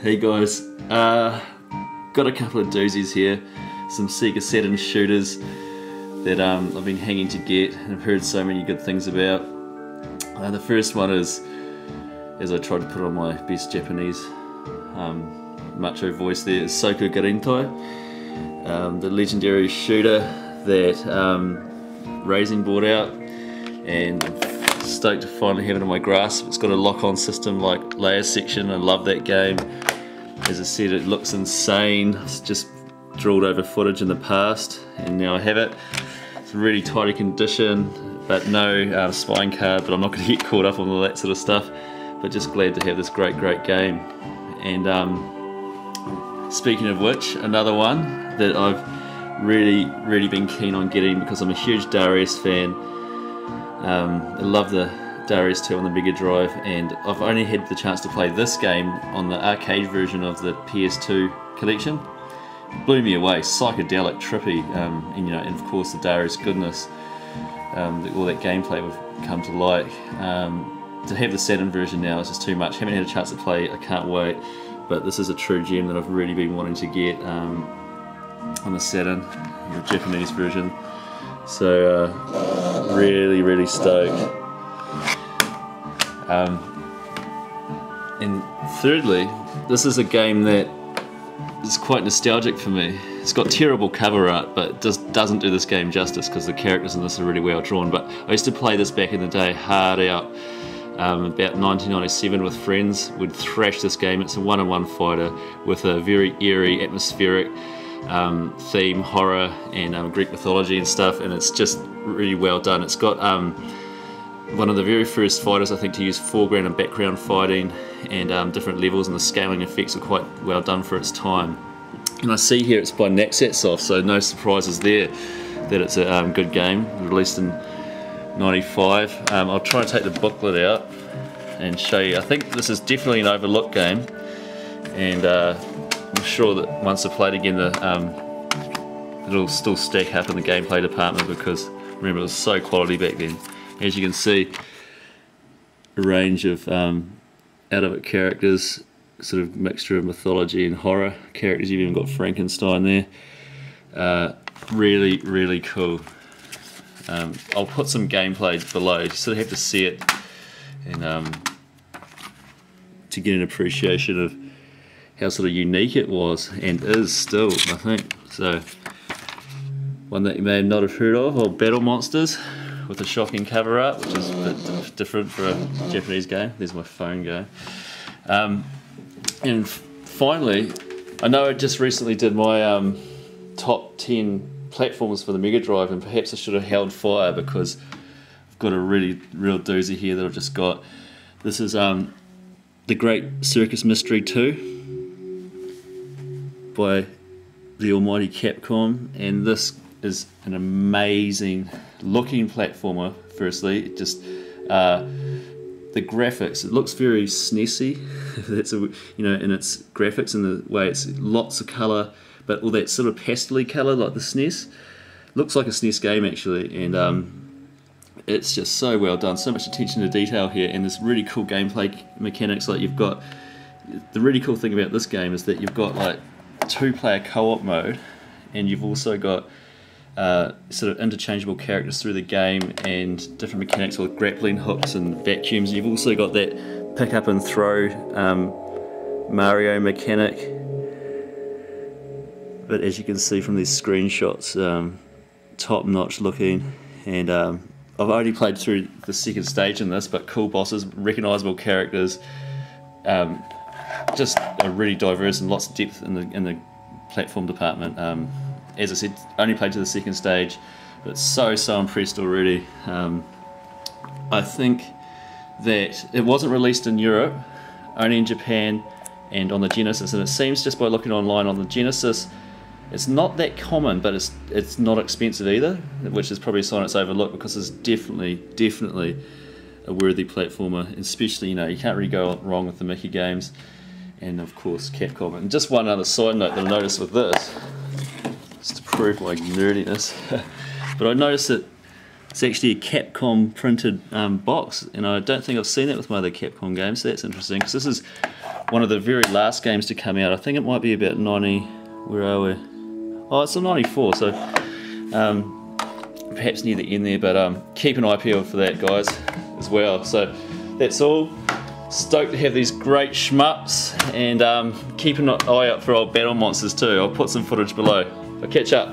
Hey guys, got a couple of doozies here, some Sega Saturn shooters that I've been hanging to get and I've heard so many good things about. The first one is, as I tried to put on my best Japanese macho voice there, is Soku Garentai, the legendary shooter that Raising brought out, and I'm stoked to finally have it in my grasp. It's got a lock-on system like layer section. I love that game. As I said, it looks insane. It's just drilled over footage in the past and now I have it. It's a really tidy condition, but no spine card, but I'm not going to get caught up on all that sort of stuff, but just glad to have this great game. And speaking of which, another one that I've really been keen on getting because I'm a huge Darius fan. I love the Darius 2 on the Mega Drive, and I've only had the chance to play this game on the arcade version of the PS2 collection. It blew me away, psychedelic, trippy, and of course the Darius goodness, all that gameplay would come to light. To have the Saturn version now is just too much. Haven't had a chance to play it, I can't wait, but this is a true gem that I've really been wanting to get on the Saturn, the Japanese version. So really stoked. And thirdly, this is a game that is quite nostalgic for me. It's got terrible cover art, but it just doesn't do this game justice because the characters in this are really well drawn. But I used to play this back in the day, hard out, about 1997 with friends. We'd thrash this game. It's a one-on-one fighter with a very eerie, atmospheric theme, horror and Greek mythology and stuff, and it's just really well done. It's got one of the very first fighters, I think, to use foreground and background fighting and different levels, and the scaling effects are quite well done for its time. And I see here it's by Naxatsoft, so no surprises there that it's a good game, released in '95. I'll try and take the booklet out and show you. I think this is definitely an overlooked game, and I'm sure that once I play it again, it'll still stack up in the gameplay department because remember, it was so quality back then. As you can see, a range of out-of-it characters, sort of mixture of mythology and horror characters. You've even got Frankenstein there. Really cool. I'll put some gameplay below. You sort of have to see it and to get an appreciation of how sort of unique it was and is still, I think. So, one that you may not have heard of, or Battle Monsters, with a shocking cover art, which is a bit different for a Japanese game. There's my phone going. And finally, I know I just recently did my top 10 platforms for the Mega Drive, and perhaps I should have held fire because I've got a real doozy here that I've just got. This is The Great Circus Mystery 2 by the almighty Capcom, and this is an amazing looking platformer. Firstly, just the graphics, it looks very SNESy. That's in its graphics and the way it's lots of colour, but all that sort of pastel-y colour like the SNES. Looks like a SNES game actually, and it's just so well done, so much attention to detail here, and there's really cool gameplay mechanics. Like, you've got, the really cool thing about this game is that you've got like 2-player co-op mode, and you've also got sort of interchangeable characters through the game and different mechanics with grappling hooks and vacuums. You've also got that pick up and throw Mario mechanic, but as you can see from these screenshots, top notch looking. And I've only played through the second stage in this, but cool bosses, recognisable characters, just really diverse and lots of depth in the platform department. As I said, only played to the second stage, but so impressed already. I think that it wasn't released in Europe, only in Japan and on the Genesis, and it seems, just by looking online, on the Genesis it's not that common, but it's not expensive either, which is probably a sign it's overlooked, because it's definitely a worthy platformer, especially, you can't really go wrong with the Mickey games, and of course Capcom. And just one other side note that I noticed with this, just to prove my nerdiness, but I noticed that It's actually a Capcom printed box, and I don't think I've seen that with my other Capcom games, so that's interesting, because this is one of the very last games to come out. I think it might be about 90, where are we? Oh, it's a 94, so perhaps near the end there, but keep an eye peeled for that, guys, as well. So that's all. Stoked to have these great shmups, and keep an eye out for old battle monsters too. I'll put some footage below. I'll catch up.